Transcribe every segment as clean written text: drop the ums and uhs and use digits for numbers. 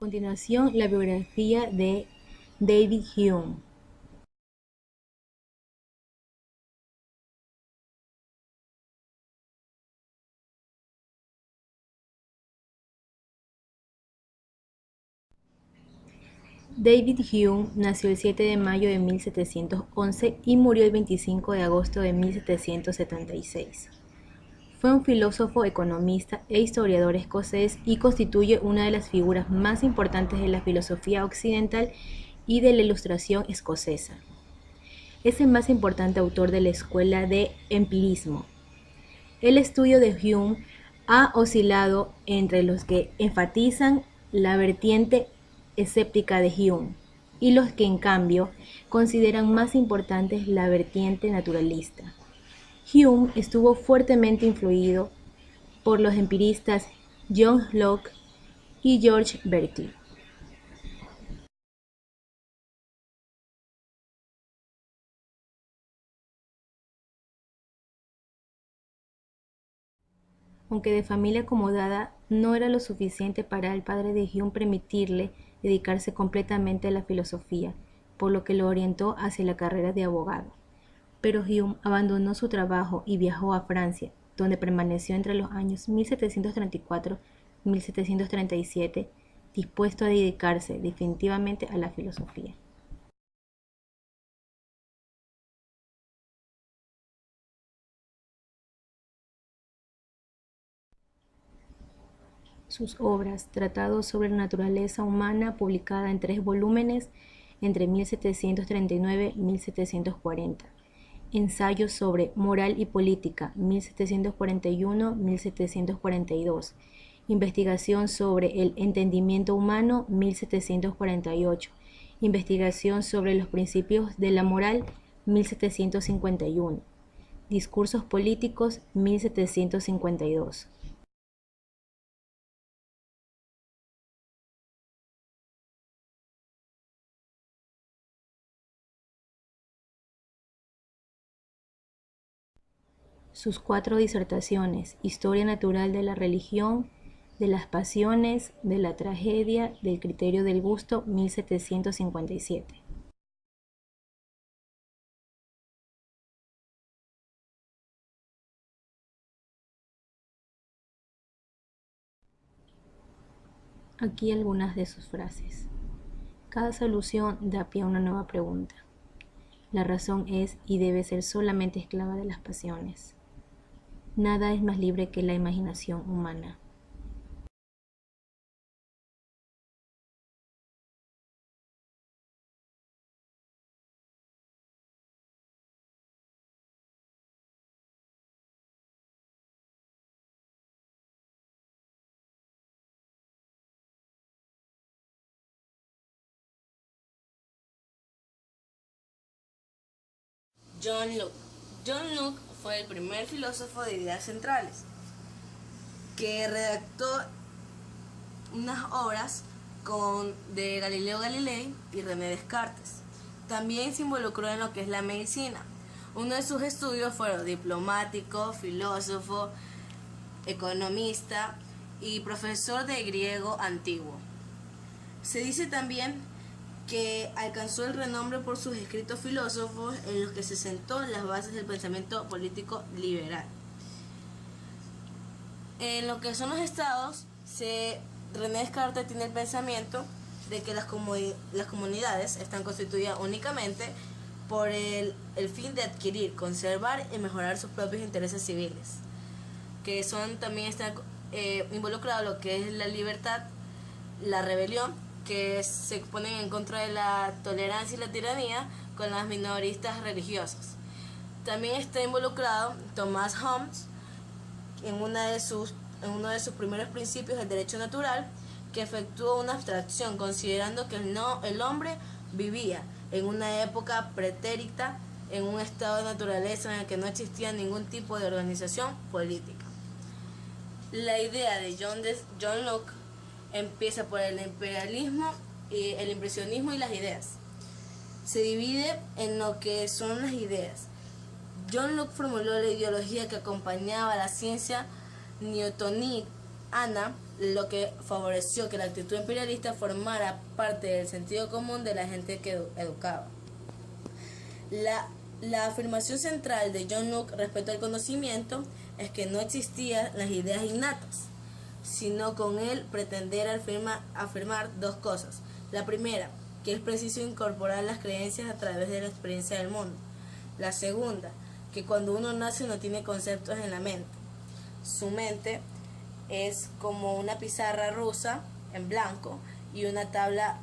Continuación, la biografía de David Hume. David Hume nació el 7 de mayo de 1711 y murió el 25 de agosto de 1776. Fue un filósofo, economista e historiador escocés y constituye una de las figuras más importantes de la filosofía occidental y de la Ilustración escocesa. Es el más importante autor de la escuela de empirismo. El estudio de Hume ha oscilado entre los que enfatizan la vertiente escéptica de Hume y los que, en cambio, consideran más importantes la vertiente naturalista. Hume estuvo fuertemente influido por los empiristas John Locke y George Berkeley. Aunque de familia acomodada, no era lo suficiente para el padre de Hume permitirle dedicarse completamente a la filosofía, por lo que lo orientó hacia la carrera de abogado. Pero Hume abandonó su trabajo y viajó a Francia, donde permaneció entre los años 1734 y 1737, dispuesto a dedicarse definitivamente a la filosofía. Sus obras, Tratado sobre la naturaleza humana, publicada en 3 volúmenes entre 1739 y 1740. Ensayos sobre moral y política, 1741-1742. Investigación sobre el entendimiento humano, 1748. Investigación sobre los principios de la moral, 1751. Discursos políticos, 1752. Sus 4 disertaciones: Historia natural de la religión, de las pasiones, de la tragedia, del criterio del gusto, 1757. Aquí algunas de sus frases. Cada solución da pie a una nueva pregunta. La razón es y debe ser solamente esclava de las pasiones. Nada es más libre que la imaginación humana. John Locke. John Locke fue el primer filósofo de ideas centrales que redactó unas obras de Galileo Galilei y René Descartes. También se involucró en lo que es la medicina. Uno de sus estudios fueron diplomático, filósofo, economista y profesor de griego antiguo. Se dice también que alcanzó el renombre por sus escritos filósofos en los que se sentó en las bases del pensamiento político liberal. En lo que son los estados, René Descartes tiene el pensamiento de que las comunidades están constituidas únicamente por el fin de adquirir, conservar y mejorar sus propios intereses civiles, que también están involucrados lo que es la libertad, la rebelión, que se ponen en contra de la tolerancia y la tiranía con las minoristas religiosas. También está involucrado Thomas Hobbes en uno de sus primeros principios del derecho natural, que efectuó una abstracción considerando que el hombre vivía en una época pretérita, en un estado de naturaleza en el que no existía ningún tipo de organización política. La idea de John Locke empieza por el imperialismo, el impresionismo y las ideas. Se divide en lo que son las ideas. John Locke formuló la ideología que acompañaba a la ciencia newtoniana Anna, lo que favoreció que la actitud imperialista formara parte del sentido común de la gente que educaba. La afirmación central de John Locke respecto al conocimiento es que no existían las ideas innatas, sino con él pretender afirmar dos cosas. La primera, que es preciso incorporar las creencias a través de la experiencia del mundo. La segunda, que cuando uno nace no tiene conceptos en la mente. Su mente es como una pizarra rusa en blanco y una tabla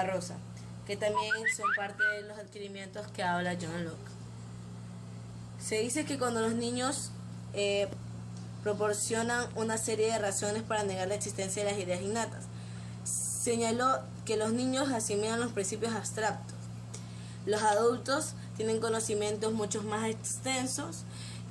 rosa, que también son parte de los adquirimientos que habla John Locke. Se dice que cuando los niños proporcionan una serie de razones para negar la existencia de las ideas innatas, señaló que los niños asimilan los principios abstractos. Los adultos tienen conocimientos mucho más extensos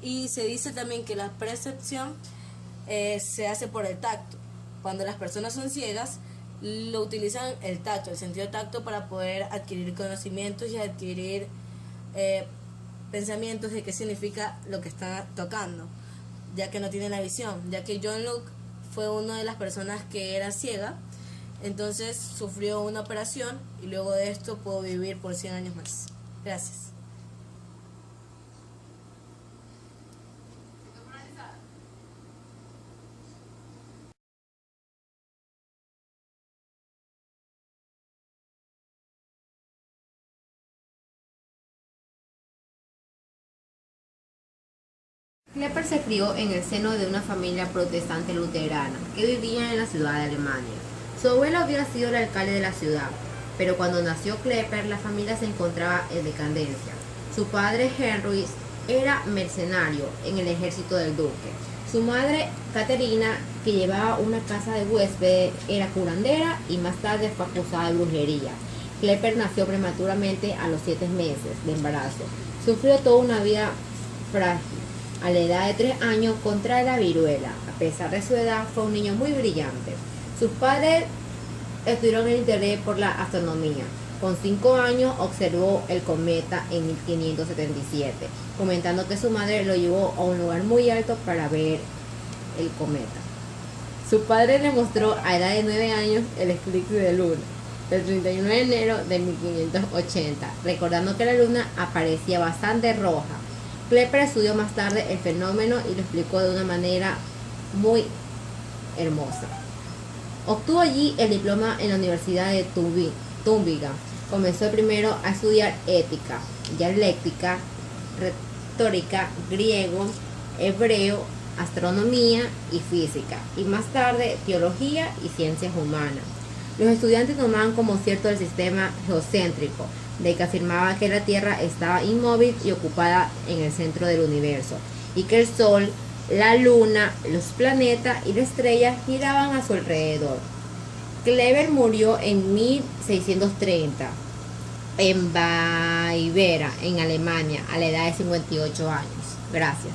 y se dice también que la percepción se hace por el tacto. Cuando las personas son ciegas, lo utilizan el tacto, el sentido tacto, para poder adquirir conocimientos y adquirir pensamientos de qué significa lo que están tocando, ya que no tienen la visión, ya que John Locke fue una de las personas que era ciega, entonces sufrió una operación y luego de esto pudo vivir por 100 años más. Gracias. Klepper se crió en el seno de una familia protestante luterana que vivía en la ciudad de Alemania. Su abuelo había sido el alcalde de la ciudad, pero cuando nació Klepper la familia se encontraba en decadencia. Su padre Henry era mercenario en el ejército del duque. Su madre Caterina, que llevaba una casa de huéspedes, era curandera y más tarde fue acusada de brujería. Klepper nació prematuramente a los 7 meses de embarazo. Sufrió toda una vida frágil. A la edad de 3 años contrae la viruela. A pesar de su edad, fue un niño muy brillante. Sus padres estuvieron en interés por la astronomía. Con 5 años observó el cometa en 1577, comentando que su madre lo llevó a un lugar muy alto para ver el cometa. Su padre le mostró a edad de 9 años el eclipse de luna del 31 de enero de 1580, recordando que la luna aparecía bastante roja. Klepper estudió más tarde el fenómeno y lo explicó de una manera muy hermosa. Obtuvo allí el diploma en la Universidad de Tübingen. Comenzó primero a estudiar ética, dialéctica, retórica, griego, hebreo, astronomía y física, y más tarde teología y ciencias humanas. Los estudiantes tomaban como cierto el sistema geocéntrico, de que afirmaba que la Tierra estaba inmóvil y ocupada en el centro del universo, y que el Sol, la Luna, los planetas y las estrellas giraban a su alrededor. Klepper murió en 1630 en Baviera, en Alemania, a la edad de 58 años. Gracias.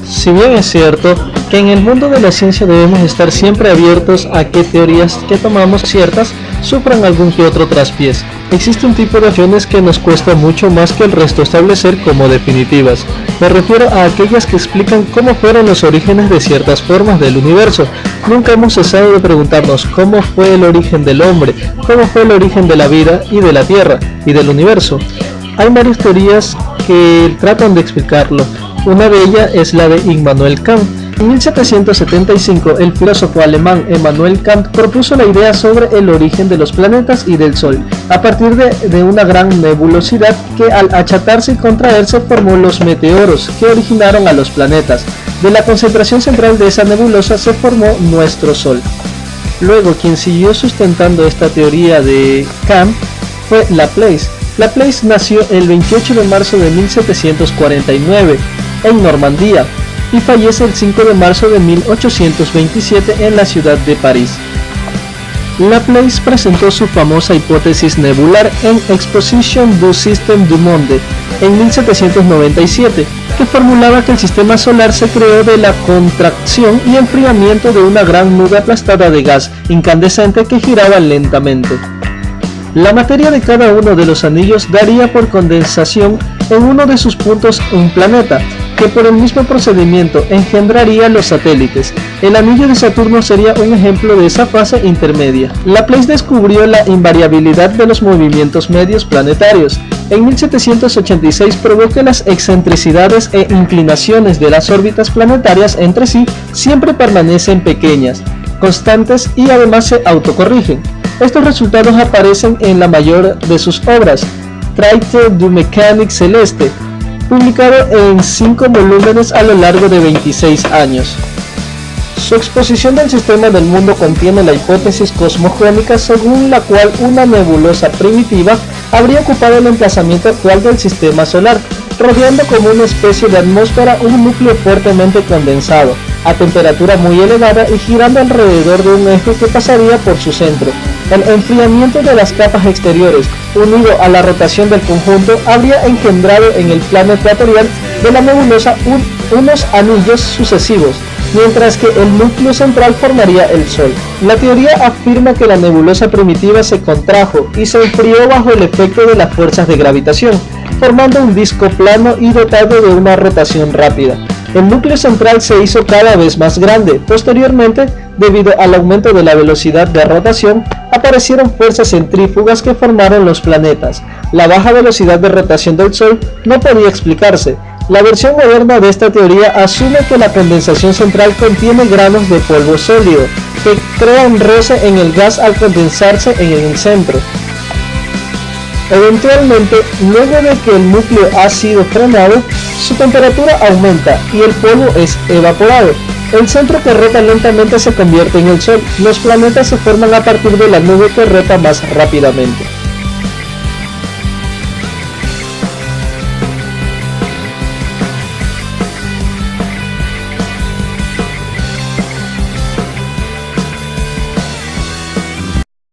Si bien es cierto que en el mundo de la ciencia debemos estar siempre abiertos a que teorías que tomamos ciertas sufran algún que otro traspiés, existe un tipo de acciones que nos cuesta mucho más que el resto establecer como definitivas. Me refiero a aquellas que explican cómo fueron los orígenes de ciertas formas del universo. Nunca hemos cesado de preguntarnos cómo fue el origen del hombre, cómo fue el origen de la vida y de la Tierra y del universo. Hay varias teorías que tratan de explicarlo. Una de ellas es la de Immanuel Kant. En 1775, el filósofo alemán Immanuel Kant propuso la idea sobre el origen de los planetas y del Sol, a partir de una gran nebulosidad que al achatarse y contraerse formó los meteoros que originaron a los planetas. De la concentración central de esa nebulosa se formó nuestro Sol. Luego, quien siguió sustentando esta teoría de Kant fue Laplace. Laplace nació el 28 de marzo de 1749 en Normandía y fallece el 5 de marzo de 1827 en la ciudad de París. Laplace presentó su famosa hipótesis nebular en Exposition du Système du Monde en 1797. que formulaba que el sistema solar se creó de la contracción y enfriamiento de una gran nube aplastada de gas incandescente que giraba lentamente. La materia de cada uno de los anillos daría por condensación en uno de sus puntos un planeta, que por el mismo procedimiento engendraría los satélites. El anillo de Saturno sería un ejemplo de esa fase intermedia. Laplace descubrió la invariabilidad de los movimientos medios planetarios. En 1786 probó que las excentricidades e inclinaciones de las órbitas planetarias entre sí siempre permanecen pequeñas, constantes y además se autocorrigen. Estos resultados aparecen en la mayor de sus obras, Traité de mécanique céleste, publicado en 5 volúmenes a lo largo de 26 años. Su exposición del sistema del mundo contiene la hipótesis cosmogónica según la cual una nebulosa primitiva habría ocupado el emplazamiento actual del sistema solar, rodeando como una especie de atmósfera un núcleo fuertemente condensado, a temperatura muy elevada y girando alrededor de un eje que pasaría por su centro. El enfriamiento de las capas exteriores, unido a la rotación del conjunto, habría engendrado en el plano ecuatorial de la nebulosa unos anillos sucesivos, mientras que el núcleo central formaría el Sol. La teoría afirma que la nebulosa primitiva se contrajo y se enfrió bajo el efecto de las fuerzas de gravitación, formando un disco plano y dotado de una rotación rápida. El núcleo central se hizo cada vez más grande. Posteriormente, debido al aumento de la velocidad de rotación, aparecieron fuerzas centrífugas que formaron los planetas. La baja velocidad de rotación del Sol no podía explicarse. La versión moderna de esta teoría asume que la condensación central contiene granos de polvo sólido, que crean roce en el gas al condensarse en el centro. Eventualmente, luego de que el núcleo ha sido frenado, su temperatura aumenta y el polvo es evaporado. El centro que rota lentamente se convierte en el Sol. Los planetas se forman a partir de la nube que rota más rápidamente.